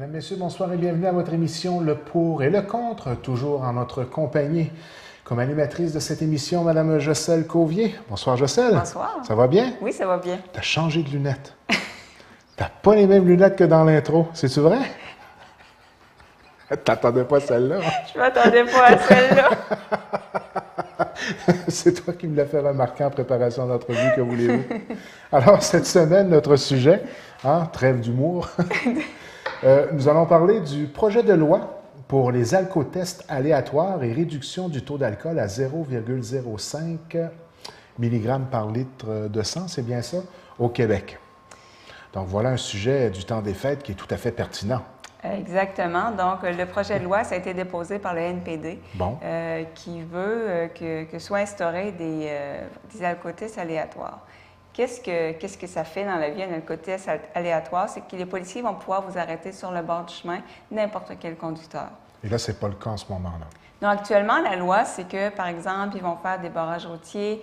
Mesdames, Messieurs, bonsoir et bienvenue à votre émission Le Pour et le Contre, toujours en notre compagnie. Comme animatrice de cette émission, Madame Jocelyne Cauvier. Bonsoir, Jocelyne. Bonsoir. Ça va bien? Oui, ça va bien. Tu as changé de lunettes. Tu n'as pas les mêmes lunettes que dans l'intro. C'est-tu vrai? T'attendais pas celle-là? Je m'attendais pas à celle-là. C'est toi qui me l'as fait remarquer en préparation d'entrevue, que voulez-vous? Alors, cette semaine, notre sujet, trêve d'humour, nous allons parler du projet de loi pour les alcotests aléatoires et réduction du taux d'alcool à 0,05 mg par litre de sang, c'est bien ça, au Québec. Donc, voilà un sujet du temps des fêtes qui est tout à fait pertinent. Exactement. Donc, le projet de loi, ça a été déposé par le NPD, Bon. qui veut que soient instaurés des alcotests aléatoires. Qu'est-ce que ça fait dans la vie, un alcotest aléatoire? C'est que les policiers vont pouvoir vous arrêter sur le bord du chemin, n'importe quel conducteur. Et là, c'est pas le cas en ce moment-là. Donc, actuellement, la loi, c'est que, par exemple, ils vont faire des barrages routiers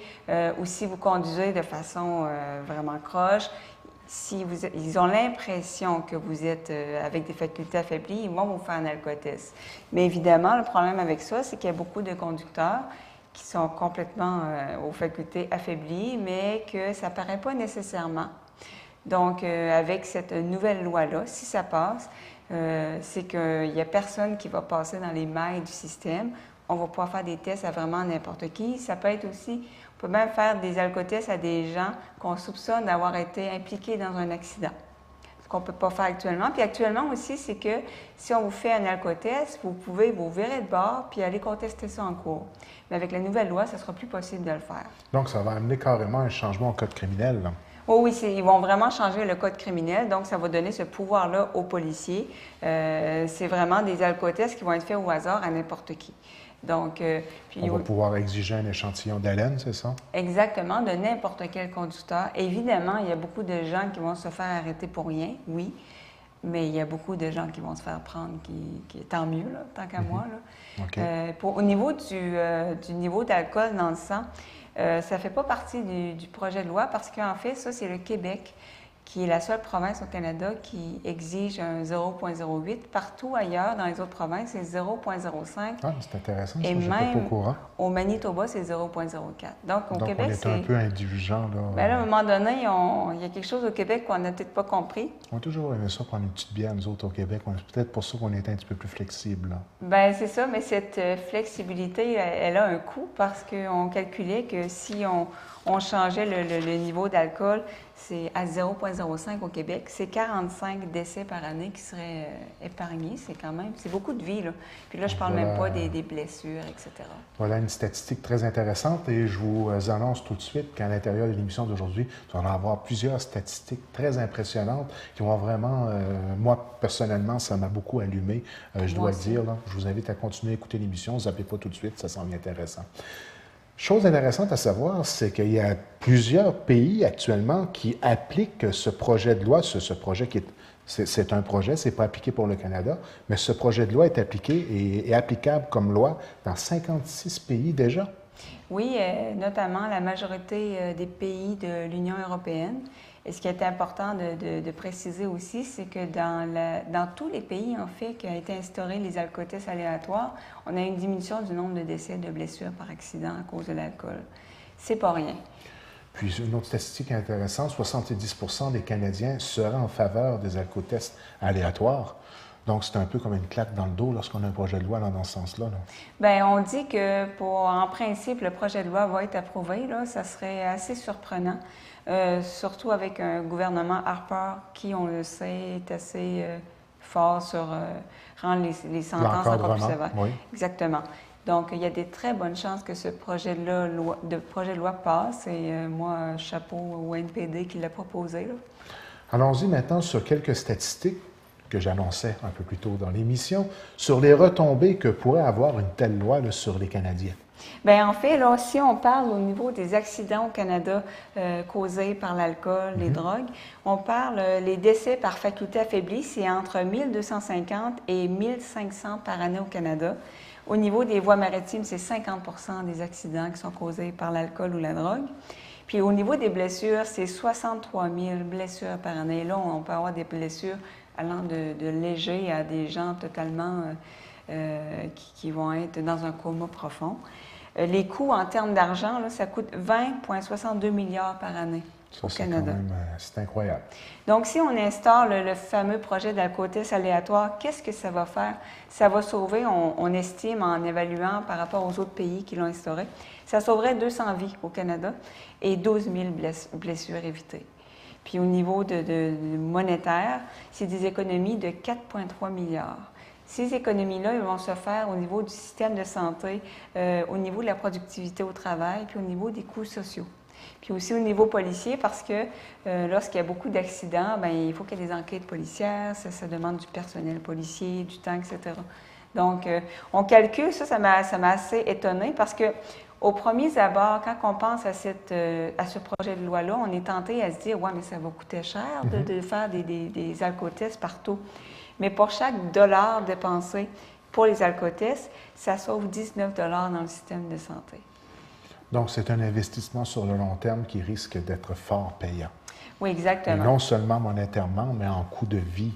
ou si vous conduisez de façon vraiment croche, si ils ont l'impression que vous êtes avec des facultés affaiblies, ils vont vous faire un alcotest. Mais évidemment, le problème avec ça, c'est qu'il y a beaucoup de conducteurs qui sont complètement aux facultés affaiblies, mais que ça ne paraît pas nécessairement. Donc, avec cette nouvelle loi-là, si ça passe, c'est qu'il n'y a personne qui va passer dans les mailles du système. On va pouvoir faire des tests à vraiment n'importe qui. Ça peut être aussi, on peut même faire des alcotests à des gens qu'on soupçonne d'avoir été impliqués dans un accident. Ce qu'on ne peut pas faire actuellement. Puis actuellement aussi, c'est que si on vous fait un alcotest, vous pouvez vous virer de bord puis aller contester ça en cours. Mais avec la nouvelle loi, ce ne sera plus possible de le faire. Donc, ça va amener carrément un changement au code criminel, là. Oh oui, ils vont vraiment changer le code criminel, donc ça va donner ce pouvoir-là aux policiers. C'est vraiment des alcotests qui vont être faits au hasard à n'importe qui. Donc, on va pouvoir exiger un échantillon d'haleine, c'est ça? Exactement, de n'importe quel conducteur. Évidemment, il y a beaucoup de gens qui vont se faire arrêter pour rien, oui, mais il y a beaucoup de gens qui vont se faire prendre, qui tant mieux, là, tant qu'à moi. Là. Okay. Au niveau du niveau d'alcool dans le sang, ça ne fait pas partie du projet de loi parce qu'en fait, ça, c'est le Québec qui est la seule province au Canada qui exige un 0,08. Partout ailleurs, dans les autres provinces, c'est 0,05. Ah, c'est intéressant, ça, et je n'étais même pas au courant. Au Manitoba, c'est 0,04. Donc, au Québec, on est un peu indulgent, là. Bien là, à un moment donné, il y a quelque chose au Québec qu'on n'a peut-être pas compris. On a toujours aimé ça, prendre une petite bière, nous autres, au Québec. C'est peut-être pour ça qu'on est un petit peu plus flexible, là. Bien, c'est ça, mais cette flexibilité, elle a un coût parce qu'on calculait que si on changeait le niveau d'alcool, c'est à 0,05 au Québec. C'est 45 décès par année qui seraient épargnés. C'est beaucoup de vies, là. Puis là, je parle même pas des blessures, etc. Voilà une statistique très intéressante et je vous annonce tout de suite qu'à l'intérieur de l'émission d'aujourd'hui, nous allons avoir plusieurs statistiques très impressionnantes qui vont vraiment, moi, personnellement, ça m'a beaucoup allumé, je dois le dire. Là. Je vous invite à continuer à écouter l'émission. Ne zappez pas tout de suite, ça semble intéressant. Chose intéressante à savoir, c'est qu'il y a plusieurs pays actuellement qui appliquent ce projet de loi, ce projet qui est, c'est un projet, c'est pas appliqué pour le Canada, mais ce projet de loi est appliqué et applicable comme loi dans 56 pays déjà. Oui, notamment la majorité des pays de l'Union européenne. Et ce qui est important de préciser aussi, c'est que dans tous les pays, en fait, qui ont été instaurés les alcotests aléatoires, on a une diminution du nombre de décès de blessures par accident à cause de l'alcool. C'est pas rien. Puis une autre statistique intéressante, 70% des Canadiens seraient en faveur des alcotests aléatoires. Donc, c'est un peu comme une claque dans le dos lorsqu'on a un projet de loi dans ce sens-là. Bien, on dit que, en principe, le projet de loi va être approuvé. Là, ça serait assez surprenant, surtout avec un gouvernement Harper qui, on le sait, est assez fort sur rendre les sentences encore plus sévères. Oui. Exactement. Donc, il y a des très bonnes chances que ce projet de loi passe. Et moi, chapeau au NPD qui l'a proposé. Là. Allons-y maintenant sur quelques statistiques que j'annonçais un peu plus tôt dans l'émission, sur les retombées que pourrait avoir une telle loi là, sur les Canadiens. Bien, en fait, là, si on parle au niveau des accidents au Canada causés par l'alcool, les drogues, on parle, les décès par faculté affaiblie, c'est entre 1250 et 1500 par année au Canada. Au niveau des voies maritimes, c'est 50 des accidents qui sont causés par l'alcool ou la drogue. Puis au niveau des blessures, c'est 63 000 blessures par année. Là, on peut avoir des blessures allant de légers à des gens totalement qui vont être dans un coma profond. Les coûts en termes d'argent, ça coûte 20,62 milliards par année au Canada. C'est incroyable. Donc, si on instaure le fameux projet d'alcotest aléatoire, qu'est-ce que ça va faire? Ça va sauver, on estime en évaluant par rapport aux autres pays qui l'ont instauré, ça sauverait 200 vies au Canada et 12 000 blessures évitées. Puis au niveau de monétaire, c'est des économies de 4,3 milliards. Ces économies-là, elles vont se faire au niveau du système de santé, au niveau de la productivité au travail, puis au niveau des coûts sociaux. Puis aussi au niveau policier, parce que lorsqu'il y a beaucoup d'accidents, bien, il faut qu'il y ait des enquêtes policières, ça demande du personnel policier, du temps, etc. Donc, on calcule, ça m'a assez étonnée parce que au premier abord, quand on pense à ce projet de loi-là, on est tenté à se dire « Ouais, mais ça va coûter cher de faire des alcotests partout. » Mais pour chaque dollar dépensé pour les alcotests, ça sauve 19 $ dans le système de santé. Donc, c'est un investissement sur le long terme qui risque d'être fort payant. Oui, exactement. Et non seulement monétairement, mais en coût de vie,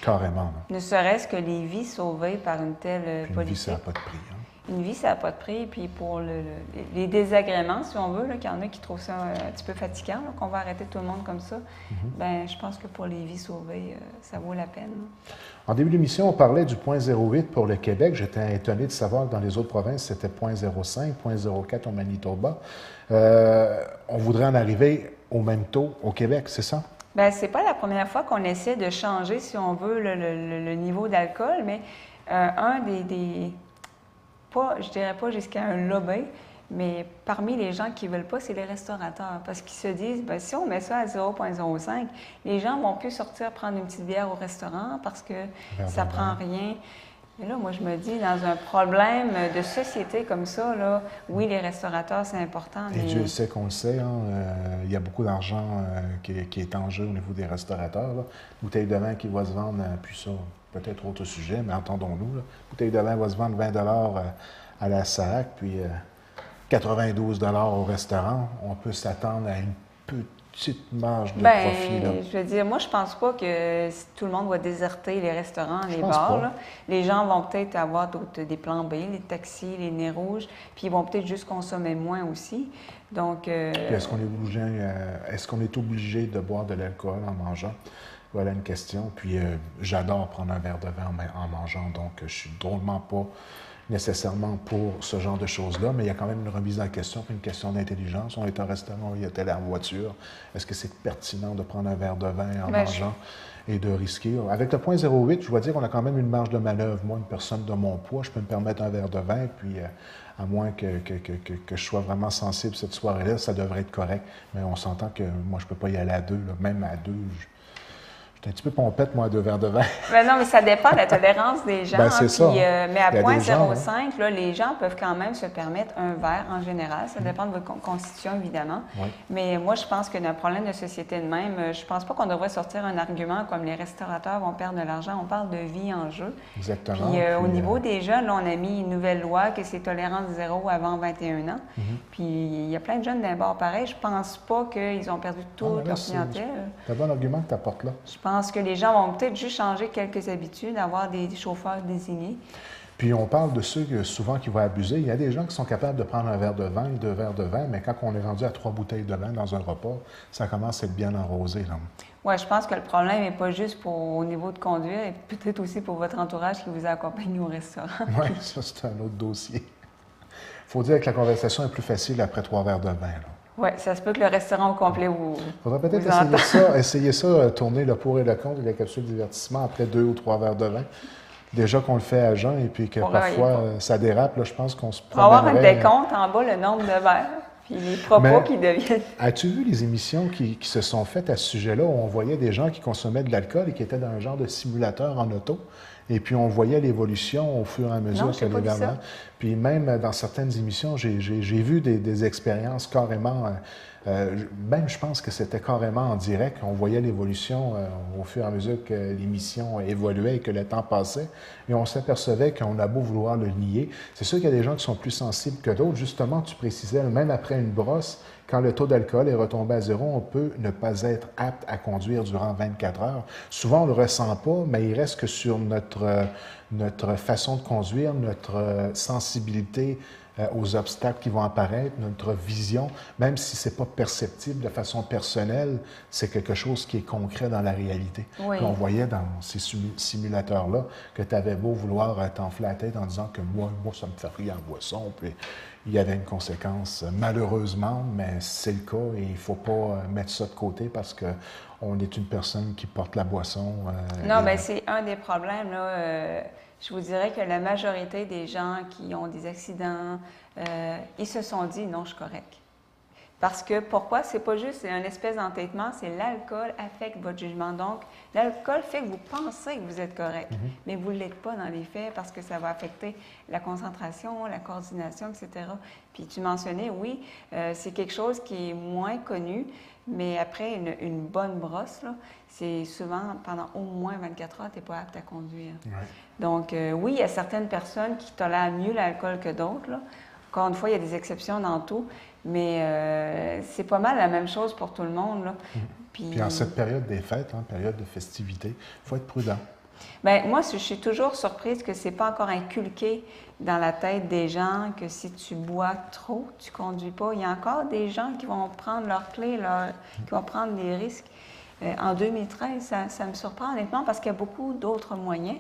carrément. Là. Ne serait-ce que les vies sauvées par une telle Puis politique. Une vie, ça n'a pas de prix. Hein? Une vie, ça n'a pas de prix. Puis pour les désagréments, si on veut, qu'il y en a qui trouvent ça un petit peu fatigant, là, qu'on va arrêter tout le monde comme ça, bien, je pense que pour les vies sauvées, ça vaut la peine. En début d'émission, on parlait du 0,08 pour le Québec. J'étais étonné de savoir que dans les autres provinces, c'était 0,05, 0,04 au Manitoba. On voudrait en arriver au même taux au Québec, c'est ça? Bien, c'est pas la première fois qu'on essaie de changer, si on veut, le niveau d'alcool, mais un des je dirais pas jusqu'à un lobby, mais parmi les gens qui ne veulent pas, c'est les restaurateurs. Parce qu'ils se disent, bien, si on met ça à 0,05, les gens vont plus sortir prendre une petite bière au restaurant parce que ça ne prend rien. Mais là, moi, je me dis, dans un problème de société comme ça, là, oui, les restaurateurs, c'est important. Et Dieu sait qu'on le sait, hein, il y a beaucoup d'argent qui est en jeu au niveau des restaurateurs. Là. Bouteille de vin qui va se vendre, puis ça, peut-être autre sujet, mais entendons-nous. Là. Bouteille de vin va se vendre 20 $ à la SAC, puis 92 $ au restaurant. On peut s'attendre à une petite marge de profit. Là. Je veux dire, moi, je pense pas que tout le monde va déserter les restaurants, les bars. Là. Les gens vont peut-être avoir des plans B, les taxis, les nez rouges, puis ils vont peut-être juste consommer moins aussi. Donc, puis est-ce qu'on est obligé de boire de l'alcool en mangeant? Voilà une question. Puis j'adore prendre un verre de vin en mangeant, donc je suis drôlement pas nécessairement pour ce genre de choses-là, mais il y a quand même une remise en question, puis une question d'intelligence. On est au restaurant, il y a telle voiture. Est-ce que c'est pertinent de prendre un verre de vin en mangeant et de risquer? Avec le 0,08, je dois dire qu'on a quand même une marge de manœuvre. Moi, une personne de mon poids, je peux me permettre un verre de vin, puis à moins que je sois vraiment sensible cette soirée-là, ça devrait être correct. Mais on s'entend que moi, je ne peux pas y aller à deux. Là. Même à deux, je suis un petit peu pompette, moi, à 2 verres de vin. Mais non, mais ça dépend de la tolérance des gens. Ben, c'est ça. Mais à 0,05, là, les gens peuvent quand même se permettre un verre en général. Ça dépend de votre constitution, évidemment. Oui. Mais moi, je pense que d'un problème de société de même, je pense pas qu'on devrait sortir un argument comme les restaurateurs vont perdre de l'argent. On parle de vie en jeu. Exactement. Puis au niveau des jeunes, là, on a mis une nouvelle loi que c'est tolérance zéro avant 21 ans. Puis il y a plein de jeunes d'un bord pareil. Je pense pas qu'ils ont perdu toute leur clientèle. C'est un bon argument que tu apportes là. Je pense que les gens vont peut-être juste changer quelques habitudes, avoir des chauffeurs désignés. Puis on parle de ceux souvent qui vont abuser. Il y a des gens qui sont capables de prendre un verre de vin et 2 verres de vin, mais quand on est rendu à 3 bouteilles de vin dans un repas, ça commence à être bien arrosé. Oui, je pense que le problème n'est pas juste au niveau de conduire, et peut-être aussi pour votre entourage qui vous accompagne au restaurant. Oui, ça c'est un autre dossier. Il faut dire que la conversation est plus facile après 3 verres de vin. Oui, ça se peut que le restaurant au complet vous. Il faudrait peut-être essayer ça, tourner le pour et le contre de la capsule de divertissement après 2 ou 3 verres de vin. Déjà qu'on le fait à jeun et puis que parfois ça dérape, là, je pense qu'on se promènerait... Pour avoir un décompte en bas, le nombre de verres, puis les propos qui deviennent... As-tu vu les émissions qui se sont faites à ce sujet-là où on voyait des gens qui consommaient de l'alcool et qui étaient dans un genre de simulateur en auto? Et puis, on voyait l'évolution au fur et à mesure que les verres. Puis même dans certaines émissions, j'ai vu des expériences carrément... même, je pense que c'était carrément en direct. On voyait l'évolution au fur et à mesure que l'émission évoluait et que le temps passait. Et on s'apercevait qu'on a beau vouloir le nier. C'est sûr qu'il y a des gens qui sont plus sensibles que d'autres. Justement, tu précisais, même après une brosse, Quand le taux d'alcool est retombé à zéro, on peut ne pas être apte à conduire durant 24 heures. Souvent, on ne le ressent pas, mais il reste que sur notre façon de conduire, notre sensibilité aux obstacles qui vont apparaître, notre vision, même si ce n'est pas perceptible de façon personnelle, c'est quelque chose qui est concret dans la réalité. Oui. Puis on voyait dans ces simulateurs-là que tu avais beau vouloir t'enfler la tête en disant que moi, ça me fait rire en boisson, puis il y avait une conséquence, malheureusement, mais c'est le cas et il ne faut pas mettre ça de côté parce qu'on est une personne qui porte la boisson. Non, mais c'est un des problèmes, là. Je vous dirais que la majorité des gens qui ont des accidents, ils se sont dit non, je suis correct. Parce que pourquoi? C'est pas juste un espèce d'entêtement, c'est l'alcool affecte votre jugement. Donc, l'alcool fait que vous pensez que vous êtes correct, mais vous ne l'êtes pas dans les faits parce que ça va affecter la concentration, la coordination, etc. Puis tu mentionnais, oui, c'est quelque chose qui est moins connu, mais après une bonne brosse, c'est souvent pendant au moins 24 heures, tu n'es pas apte à conduire. Ouais. Donc, oui, il y a certaines personnes qui tolèrent mieux l'alcool que d'autres, là. Encore une fois, il y a des exceptions dans tout, mais c'est pas mal la même chose pour tout le monde, là. Puis en cette période des fêtes, période de festivité, il faut être prudent. Bien, moi, je suis toujours surprise que c'est pas encore inculqué dans la tête des gens que si tu bois trop, tu conduis pas. Il y a encore des gens qui vont prendre leurs clés, qui vont prendre des risques. En 2013, ça me surprend honnêtement parce qu'il y a beaucoup d'autres moyens.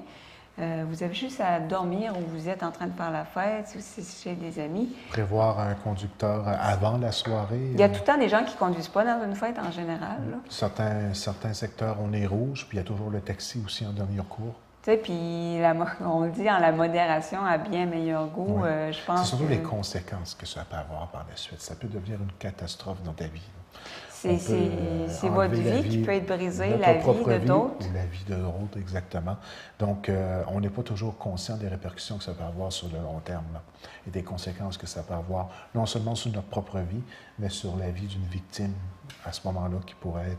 Vous avez juste à dormir ou vous êtes en train de faire la fête, ou si c'est chez des amis. Prévoir un conducteur avant la soirée. Il y a tout le temps des gens qui ne conduisent pas dans une fête en général. Là. Certains secteurs, on est rouge, puis il y a toujours le taxi aussi en dernier recours. Tu sais, puis on dit la modération a bien meilleur goût. Oui. Je pense c'est surtout les conséquences que ça peut avoir par la suite. Ça peut devenir une catastrophe dans ta vie. C'est votre vie qui peut être brisée, la vie de d'autres. Ou la vie de d'autres, exactement. Donc, on n'est pas toujours conscient des répercussions que ça peut avoir sur le long terme là, et des conséquences que ça peut avoir, non seulement sur notre propre vie, mais sur la vie d'une victime à ce moment-là qui pourrait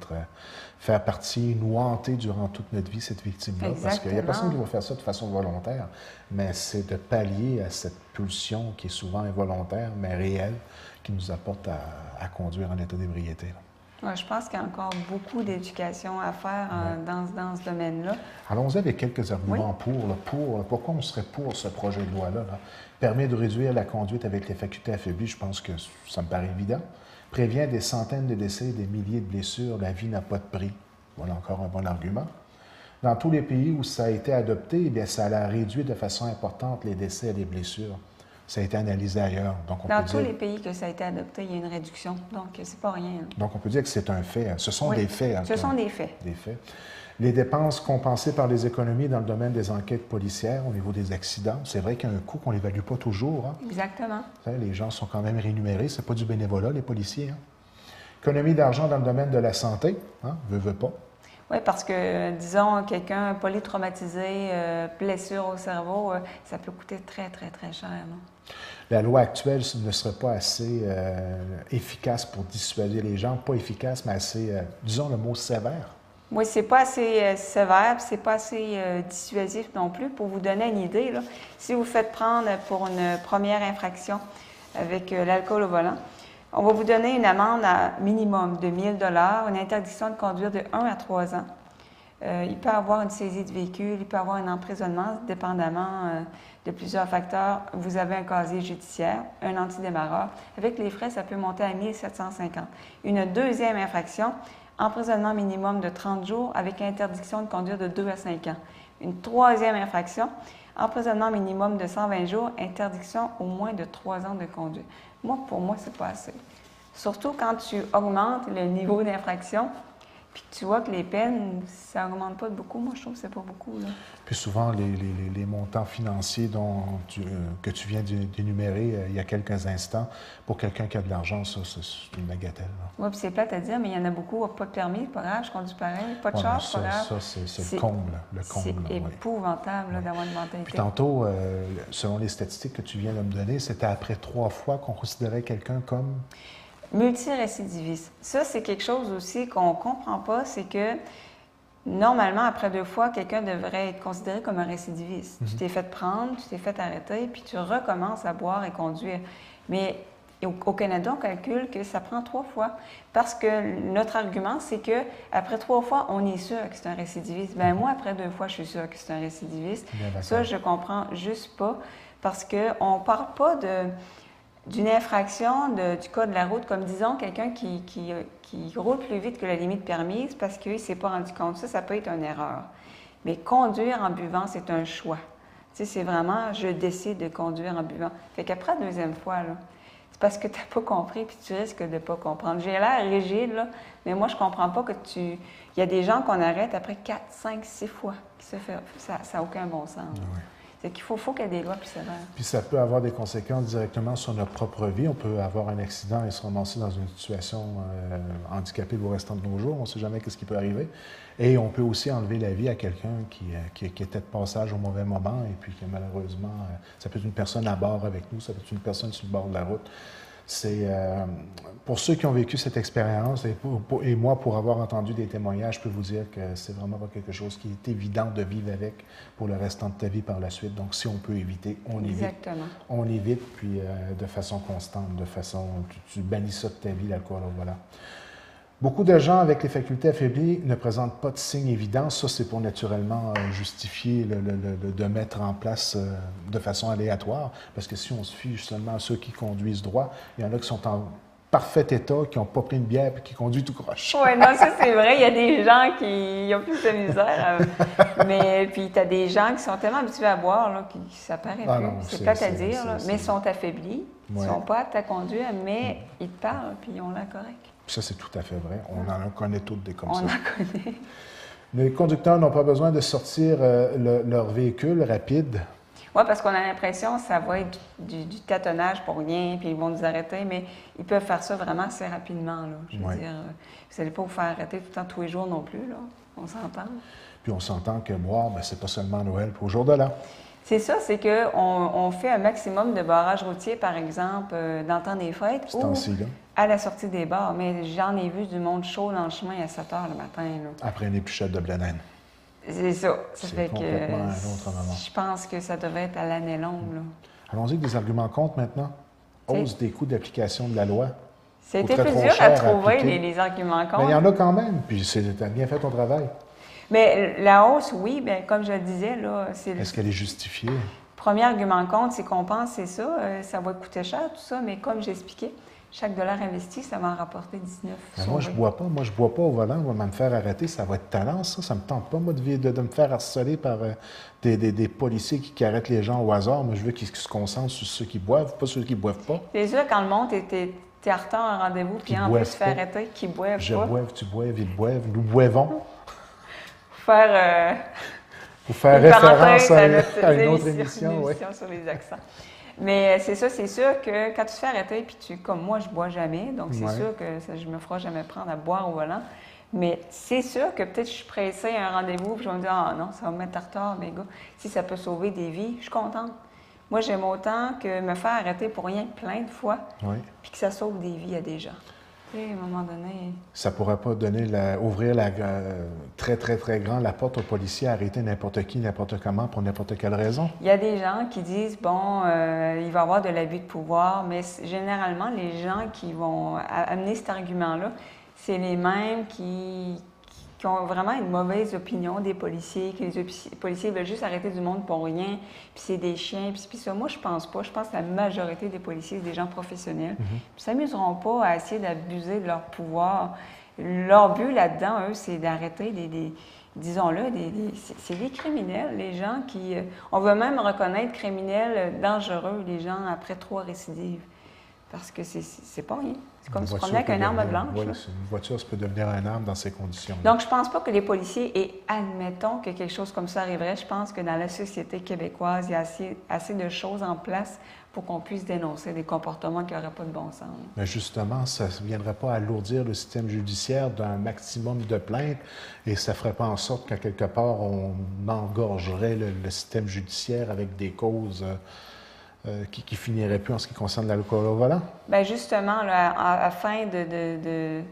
faire partie, nous hanter durant toute notre vie, cette victime-là. Exactement. Parce qu'il n'y a personne qui va faire ça de façon volontaire, mais c'est de pallier à cette pulsion qui est souvent involontaire, mais réelle, qui nous apporte à conduire en état d'ébriété. Ouais, je pense qu'il y a encore beaucoup d'éducation à faire dans ce domaine-là. Allons-y avec quelques arguments pourquoi on serait pour ce projet de loi-là. Permet de réduire la conduite avec les facultés affaiblies, je pense que ça me paraît évident. Prévient des centaines de décès et des milliers de blessures, la vie n'a pas de prix. Voilà encore un bon argument. Dans tous les pays où ça a été adopté, eh bien, ça a réduit de façon importante les décès et les blessures. Ça a été analysé ailleurs. Donc dans tous les pays que ça a été adopté, il y a une réduction. Donc, c'est pas rien. Donc, on peut dire que c'est un fait. Ce sont des faits. Ce sont des faits. Des faits. Les dépenses compensées par les économies dans le domaine des enquêtes policières au niveau des accidents, c'est vrai qu'il y a un coût qu'on n'évalue pas toujours. Exactement. Les gens sont quand même rémunérés. Ce n'est pas du bénévolat, les policiers. Économie d'argent dans le domaine de la santé, veut pas. Oui, parce que, disons, quelqu'un polytraumatisé, blessure au cerveau, ça peut coûter très, très, très cher. Non? La loi actuelle ne serait pas assez efficace pour dissuader les gens. Pas efficace, mais assez, disons le mot sévère. Oui, c'est pas assez sévère, c'est pas assez dissuasif non plus. Pour vous donner une idée, là, si vous faites prendre pour une première infraction avec l'alcool au volant, on va vous donner une amende à minimum de 1 000 $, une interdiction de conduire de 1 à 3 ans. Il peut y avoir une saisie de véhicule, il peut y avoir un emprisonnement, dépendamment de plusieurs facteurs. Vous avez un casier judiciaire, un antidémarreur. Avec les frais, ça peut monter à 1 750 $. Une deuxième infraction, emprisonnement minimum de 30 jours avec interdiction de conduire de 2 à 5 ans. Une troisième infraction, emprisonnement minimum de 120 jours, interdiction au moins de 3 ans de conduite. Pour moi, c'est pas assez. Surtout quand tu augmentes le niveau d'infraction, puis tu vois que les peines, ça n'augmente pas beaucoup. Moi, je trouve que c'est pas beaucoup. Là. Puis souvent, les montants financiers que tu viens d'énumérer il y a quelques instants, pour quelqu'un qui a de l'argent, ça, c'est une bagatelle. Oui, puis c'est plate à dire, mais il y en a beaucoup, pas de permis, pas grave, je conduis pareil, pas de char, pas grave. Ça, c'est le comble. C'est épouvantable d'avoir une mentalité. Puis tantôt, selon les statistiques que tu viens de me donner, c'était après 3 fois qu'on considérait quelqu'un comme... Multirécidiviste. Ça, c'est quelque chose aussi qu'on ne comprend pas, c'est que normalement, après 2 fois, quelqu'un devrait être considéré comme un récidiviste. Tu t'es fait prendre, tu t'es fait arrêter, puis tu recommences à boire et conduire. Mais Au Canada, on calcule que ça prend 3 fois. Parce que notre argument, c'est que après 3 fois, on est sûr que c'est un récidiviste. Bien, moi, après 2 fois, je suis sûr que c'est un récidiviste. Ça, je comprends juste pas. Parce qu'on ne parle pas d'une infraction du code de la route, comme disons quelqu'un qui roule plus vite que la limite permise parce qu'il ne s'est pas rendu compte. Ça peut être une erreur. Mais conduire en buvant, c'est un choix. Tu sais, c'est vraiment, je décide de conduire en buvant. Fait qu'après la 2e fois, là, c'est parce que tu n'as pas compris puis tu risques de ne pas comprendre. J'ai l'air rigide, là, mais moi, je ne comprends pas que Il y a des gens qu'on arrête après 4, 5, 6 fois. Ça n'a aucun bon sens. Oui. C'est qu'il faut qu'il y ait des lois plus sévères. Puis ça peut avoir des conséquences directement sur notre propre vie. On peut avoir un accident et se ramasser dans une situation handicapée le restant de nos jours. On ne sait jamais ce qui peut arriver. Et on peut aussi enlever la vie à quelqu'un qui était de passage au mauvais moment et puis que malheureusement, ça peut être une personne à bord avec nous, ça peut être une personne sur le bord de la route. C'est pour ceux qui ont vécu cette expérience et moi, pour avoir entendu des témoignages, je peux vous dire que c'est vraiment pas quelque chose qui est évident de vivre avec pour le restant de ta vie par la suite. Donc, si on peut éviter, on évite. Exactement. On évite, puis de façon constante, tu bannis ça de ta vie, l'alcool, voilà. Beaucoup de gens avec les facultés affaiblies ne présentent pas de signes évidents. Ça, c'est pour naturellement justifier de mettre en place de façon aléatoire. Parce que si on se fie seulement à ceux qui conduisent droit, il y en a qui sont en parfait état, qui n'ont pas pris une bière et qui conduisent tout croche. Oui, non, ça c'est vrai. Il y a des gens qui ont plus de misère. Mais puis tu as des gens qui sont tellement habitués à boire là, ça paraît plus. C'est plate à dire, mais ils sont affaiblis. Ils ne sont pas aptes à conduire, mais ils te parlent puis ils ont l'air correct. Ça, c'est tout à fait vrai. On en connaît toutes des comme ça. On en connaît. Les conducteurs n'ont pas besoin de sortir leur véhicule rapide. Oui, parce qu'on a l'impression que ça va être du tâtonnage pour rien, puis ils vont nous arrêter, mais ils peuvent faire ça vraiment assez rapidement. Là. Je veux dire, vous n'allez pas vous faire arrêter tout le temps, tous les jours non plus. Là. On s'entend. Puis on s'entend que boire, bien, c'est pas seulement Noël, puis au jour de l'an. C'est ça, c'est qu'on fait un maximum de barrages routiers, par exemple, dans le temps des fêtes ou à la sortie des bars. Mais j'en ai vu du monde chaud dans le chemin à 7 h le matin. Là. Après une épluchette de blé d'Inde. C'est ça. Ça fait complètement un autre moment. Je pense que ça devrait être à l'année longue. Là. Allons-y avec des arguments contre maintenant. Hausse des coûts d'application de la loi. C'était plus dur à trouver les arguments contre. Mais il y en a quand même, puis tu as bien fait ton travail. Mais la hausse, oui, bien, comme je le disais, là, c'est... Est-ce qu'elle est justifiée? Premier argument contre, c'est qu'on pense, c'est ça, ça va coûter cher, tout ça, mais comme j'expliquais, chaque dollar investi, ça va en rapporter 19. Moi, je bois pas. Moi, je bois pas au volant. On va me faire arrêter. Ça va être talent, ça. Ça me tente pas, moi, de me faire harceler par des policiers qui arrêtent les gens au hasard. Moi, je veux qu'ils se concentrent sur ceux qui boivent, pas ceux qui boivent pas. C'est sûr, quand le monde était en retard à un rendez-vous, puis en plus, se fait arrêter, qui boivent pas. Je boive, tu boives, ils boivent. Nous boivons. Pour faire référence à une autre émission. Oui. Sur les accents. Mais c'est ça, c'est sûr que quand tu te fais arrêter, puis comme moi, je bois jamais, donc c'est sûr que je me ferai jamais prendre à boire au volant. Mais c'est sûr que peut-être je suis pressée à un rendez-vous, puis je vais me dire, ah non, ça va me mettre en retard, mais gars, si ça peut sauver des vies, je suis contente. Moi, j'aime autant que me faire arrêter pour rien plein de fois, puis que ça sauve des vies à des gens. À un moment donné... Ça ne pourrait pas ouvrir très, très, très grand la porte aux policiers à arrêter n'importe qui, n'importe comment, pour n'importe quelle raison? Il y a des gens qui disent, bon, il va y avoir de l'abus de pouvoir, mais généralement, les gens qui vont amener cet argument-là, c'est les mêmes qui ont vraiment une mauvaise opinion des policiers, que les policiers veulent juste arrêter du monde pour rien, puis c'est des chiens, puis ça. Moi, je pense pas. Je pense que la majorité des policiers, c'est des gens professionnels. Puis ils s'amuseront pas à essayer d'abuser de leur pouvoir. Leur but là-dedans, eux, c'est d'arrêter disons-le, c'est des criminels, les gens qui... on veut même reconnaître criminels dangereux, les gens après 3 récidives. Parce que c'est pas rien. C'est comme se promener avec une arme blanche. Oui, une voiture, ça peut devenir une arme dans ces conditions. Donc, je pense pas que les policiers, et admettons que quelque chose comme ça arriverait, je pense que dans la société québécoise, il y a assez de choses en place pour qu'on puisse dénoncer des comportements qui n'auraient pas de bon sens. Mais justement, ça ne viendrait pas alourdir le système judiciaire d'un maximum de plaintes et ça ne ferait pas en sorte qu'à quelque part, on engorgerait le système judiciaire avec des causes... qui finirait plus en ce qui concerne l'alcool au volant? Bien, justement, là, afin de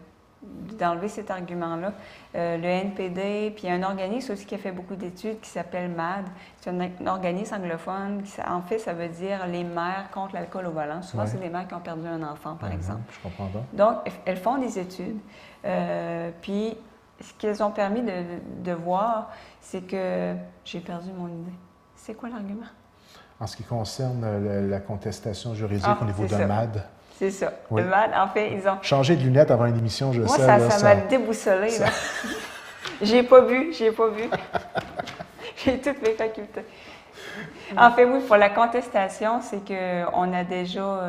d'enlever cet argument-là. Le NPD, puis il y a un organisme aussi qui a fait beaucoup d'études qui s'appelle MAD. C'est un organisme anglophone. En fait, ça veut dire les mères contre l'alcool au volant. Souvent, c'est des mères qui ont perdu un enfant, par exemple. Je comprends pas. Donc, elles font des études. Puis, ce qu'elles ont permis de voir, c'est que j'ai perdu mon idée. C'est quoi l'argument? En ce qui concerne la contestation juridique au niveau de MAD. C'est ça. Oui. Le MAD, en fait, ils ont... Changer de lunettes avant une émission, je sais. Moi, ça m'a déboussolé. J'ai pas vu. J'ai toutes mes facultés. En fait, oui, pour la contestation, c'est qu'on a déjà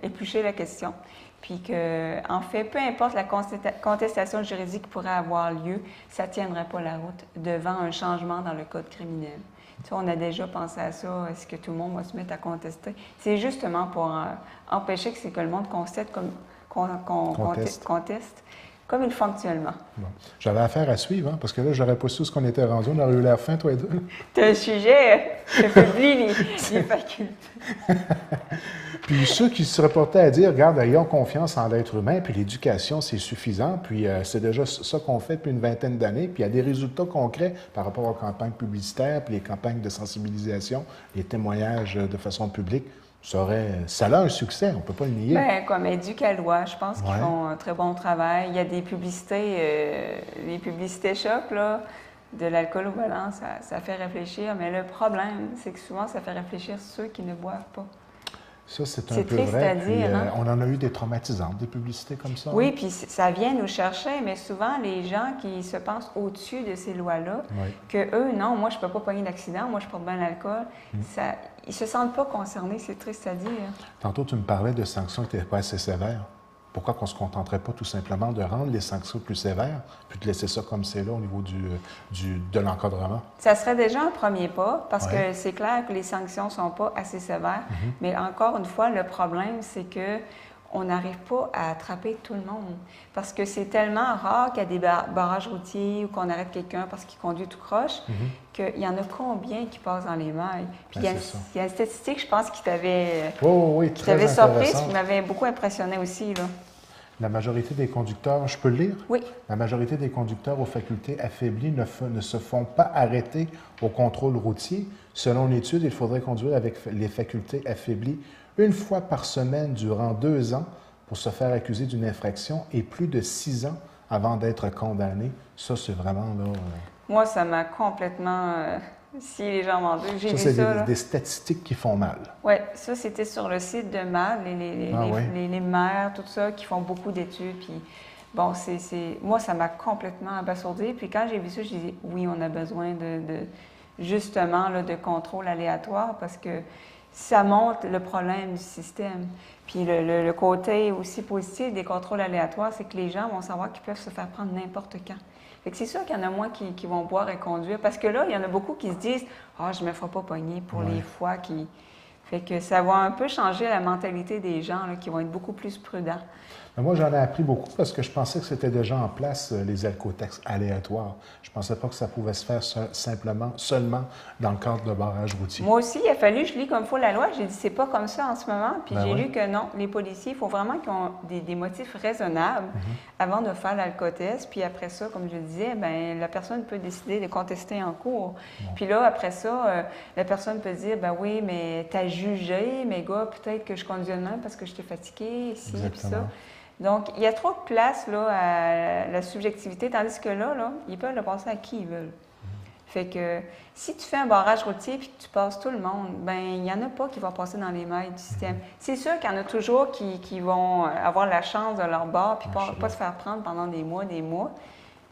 épluché la question. Puis que, en fait, peu importe la contestation juridique qui pourrait avoir lieu, ça ne tiendrait pas la route devant un changement dans le code criminel. Tu sais, on a déjà pensé à ça. Est-ce que tout le monde va se mettre à contester? C'est justement pour empêcher que le monde conteste comme il faut actuellement. Bon. J'avais affaire à suivre, hein, parce que là, j'aurais pas su ce qu'on était rendu. On aurait eu l'air fin, toi et deux. C'est un sujet qui publie les facultés. Puis ceux qui se reportaient à dire, regarde, ayons confiance en l'être humain, puis l'éducation, c'est suffisant, puis c'est déjà ça qu'on fait depuis une vingtaine d'années, puis il y a des résultats concrets par rapport aux campagnes publicitaires, puis les campagnes de sensibilisation, les témoignages de façon publique. Ça a un succès, on ne peut pas le nier. Bien, comme Éducalois, je pense qu'ils font un très bon travail. Il y a des publicités, les publicités choc, là, de l'alcool au volant, ça fait réfléchir. Mais le problème, c'est que souvent, ça fait réfléchir ceux qui ne boivent pas. Ça, c'est un peu vrai. À dire, puis, hein? On en a eu des traumatisantes, des publicités comme ça. Oui, puis ça vient nous chercher, mais souvent, les gens qui se pensent au-dessus de ces lois-là, que eux, non, moi, je ne peux pas pogner d'accident, moi, je porte bien l'alcool, ils ne se sentent pas concernés, c'est triste à dire. Tantôt, tu me parlais de sanctions qui n'étaient pas assez sévères. Pourquoi qu'on ne se contenterait pas tout simplement de rendre les sanctions plus sévères, puis de laisser ça comme c'est là au niveau de l'encadrement? Ça serait déjà un premier pas, parce que c'est clair que les sanctions ne sont pas assez sévères. Mais encore une fois, le problème, c'est que on n'arrive pas à attraper tout le monde. Parce que c'est tellement rare qu'il y a des barrages routiers ou qu'on arrête quelqu'un parce qu'il conduit tout croche, qu'il y en a combien qui passent dans les mailles. Puis il y a une statistique, je pense, qui t'avait surprise, qui m'avait beaucoup impressionné aussi, là. La majorité des conducteurs, je peux le lire? Oui. La majorité des conducteurs aux facultés affaiblies ne se font pas arrêter au contrôle routier. Selon l'étude, il faudrait conduire avec les facultés affaiblies une fois par semaine durant 2 ans pour se faire accuser d'une infraction et plus de 6 ans avant d'être condamné. Ça, c'est vraiment là... Moi, ça m'a complètement... si les gens m'en disent, j'ai vu ça. Ça, c'est des statistiques qui font mal. Oui, ça, c'était sur le site de MAD, les maires, tout ça, qui font beaucoup d'études. Puis, bon, moi, ça m'a complètement abasourdi. Puis quand j'ai vu ça, je disais, oui, on a besoin justement, là, de contrôle aléatoire parce que ça montre le problème du système. Puis le côté aussi positif des contrôles aléatoires, c'est que les gens vont savoir qu'ils peuvent se faire prendre n'importe quand. Fait que c'est sûr qu'il y en a moins qui vont boire et conduire, parce que là, il y en a beaucoup qui se disent « Ah, je ne me ferai pas pogner pour les fois qui... » Fait que ça va un peu changer la mentalité des gens là, qui vont être beaucoup plus prudents. Mais moi, j'en ai appris beaucoup parce que je pensais que c'était déjà en place, les alcotaxes aléatoires. Je ne pensais pas que ça pouvait se faire seulement dans le cadre de barrage routier. Moi aussi, il a fallu que je lis comme il faut la loi. J'ai dit, c'est pas comme ça en ce moment. Puis j'ai lu que non, les policiers, il faut vraiment qu'ils aient des motifs raisonnables avant de faire l'alcotest. Puis après ça, comme je disais, bien, la personne peut décider de contester en cours. Puis là, après ça, la personne peut dire, ben oui, mais t'as jugé, mais gars, peut-être que je conduis de même parce que j'étais fatiguée, ici, puis ça. Donc, il y a trop de place là, à la subjectivité, tandis que là, ils peuvent le passer à qui ils veulent. Fait que si tu fais un barrage routier et que tu passes tout le monde, ben il n'y en a pas qui vont passer dans les mailles du système. C'est sûr qu'il y en a toujours qui vont avoir la chance de leur bord et pas se faire prendre pendant des mois.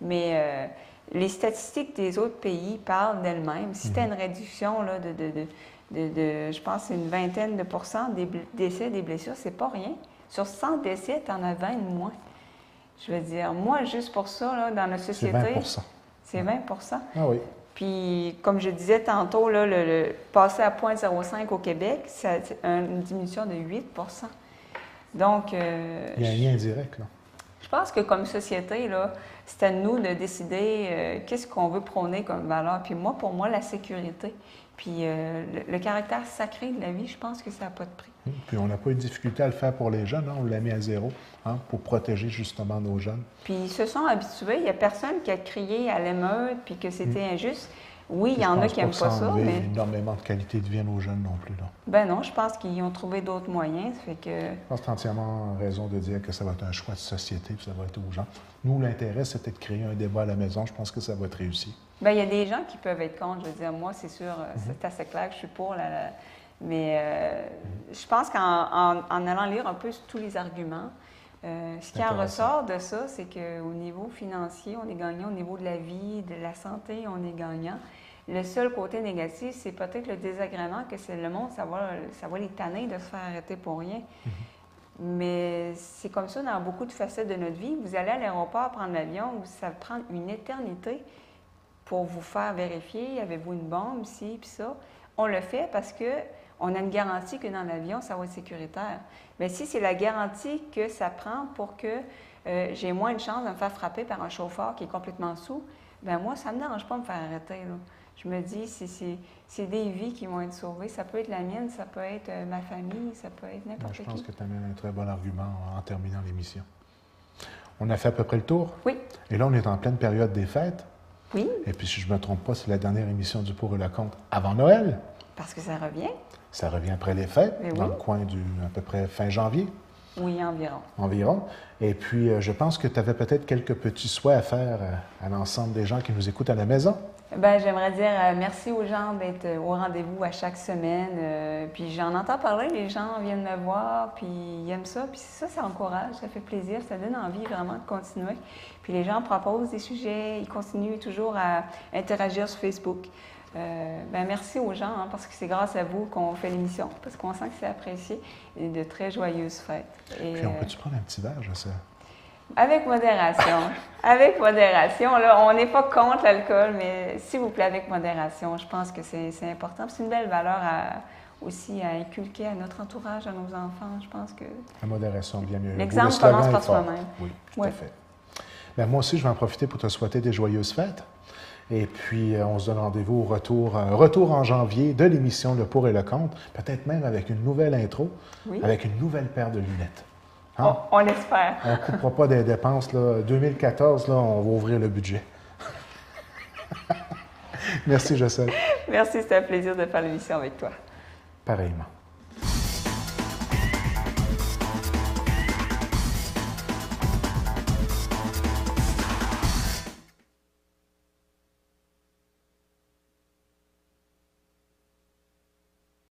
Mais les statistiques des autres pays parlent d'elles-mêmes. Si tu as une réduction là, je pense, c'est une vingtaine de % des décès, des blessures, c'est pas rien. Sur 100 décès, tu en as 20 de moins. Je veux dire, moi, juste pour ça, là, dans notre société... C'est 20 C'est 20 Ah oui. Puis, comme je disais tantôt, là, le passer à 0,05 au Québec, c'est une diminution de 8 Donc... il y a un lien direct, là. Je pense que comme société, là, c'est à nous de décider qu'est-ce qu'on veut prôner comme valeur. Puis moi, pour moi, la sécurité, puis le caractère sacré de la vie, je pense que ça n'a pas de prix. Puis on n'a pas eu de difficulté à le faire pour les jeunes, hein? On l'a mis à zéro, hein, pour protéger justement nos jeunes. Puis ils se sont habitués. Il n'y a personne qui a crié à l'émeute puis que c'était injuste. Oui, il y en a qui n'aiment pas ça, mais... énormément de qualité de vie à nos jeunes non plus, là. Ben non, je pense qu'ils ont trouvé d'autres moyens, ça fait que... Je pense que tu as entièrement raison de dire que ça va être un choix de société, puis ça va être aux gens. Nous, l'intérêt, c'était de créer un débat à la maison. Je pense que ça va être réussi. Bien, il y a des gens qui peuvent être contre. Je veux dire, moi, c'est sûr, c'est assez clair que je suis pour. Mais je pense qu'en allant lire un peu tous les arguments, ce qui en ressort de ça, c'est qu'au niveau financier, on est gagnant. Au niveau de la vie, de la santé, on est gagnant. Le seul côté négatif, c'est peut-être le désagrément que c'est le monde, ça va les tanner de se faire arrêter pour rien. Mais c'est comme ça dans beaucoup de facettes de notre vie. Vous allez à l'aéroport prendre l'avion, ça va prendre une éternité pour vous faire vérifier, avez-vous une bombe, ci, puis ça. On le fait parce qu'on a une garantie que dans l'avion, ça va être sécuritaire. Mais si c'est la garantie que ça prend pour que j'ai moins de chances de me faire frapper par un chauffeur qui est complètement saoul, bien moi, ça ne me dérange pas de me faire arrêter, là. Je me dis, c'est des vies qui vont être sauvées. Ça peut être la mienne, ça peut être ma famille, ça peut être n'importe qui. Je pense que tu amènes un très bon argument en terminant l'émission. On a fait à peu près le tour? Oui. Et là, on est en pleine période des fêtes. Oui. Et puis, si je ne me trompe pas, c'est la dernière émission du Pour et le Contre avant Noël. Parce que ça revient. Ça revient après les fêtes, mais dans oui. le coin du à peu près fin janvier. Oui, environ. Environ. Et puis, je pense que tu avais peut-être quelques petits souhaits à faire à l'ensemble des gens qui nous écoutent à la maison. Bien, j'aimerais dire merci aux gens d'être au rendez-vous à chaque semaine. Puis j'en entends parler, les gens viennent me voir, puis ils aiment ça. Puis ça encourage, ça fait plaisir, ça donne envie vraiment de continuer. Puis les gens proposent des sujets, ils continuent toujours à interagir sur Facebook. Ben merci aux gens, hein, parce que c'est grâce à vous qu'on fait l'émission, parce qu'on sent que c'est apprécié et de très joyeuses fêtes. Et, puis on peut-tu prendre un petit verre, je sais? Avec modération. Avec modération. Là, on n'est pas contre l'alcool, mais s'il vous plaît, avec modération. Je pense que c'est important. C'est une belle valeur aussi à inculquer à notre entourage, à nos enfants. Je pense que... La modération, bien mieux. L'exemple commence par soi-même. Oui, tout à fait. Bien, moi aussi, je vais en profiter pour te souhaiter des joyeuses fêtes. Et puis, on se donne rendez-vous au retour en janvier de l'émission Le Pour et le Contre, peut-être même avec une nouvelle intro, avec une nouvelle paire de lunettes. Hein? On l'espère. On ne coupera pas des dépenses. Là. 2014, là, on va ouvrir le budget. Merci, Jocelyne. Merci, c'était un plaisir de faire l'émission avec toi. Pareillement.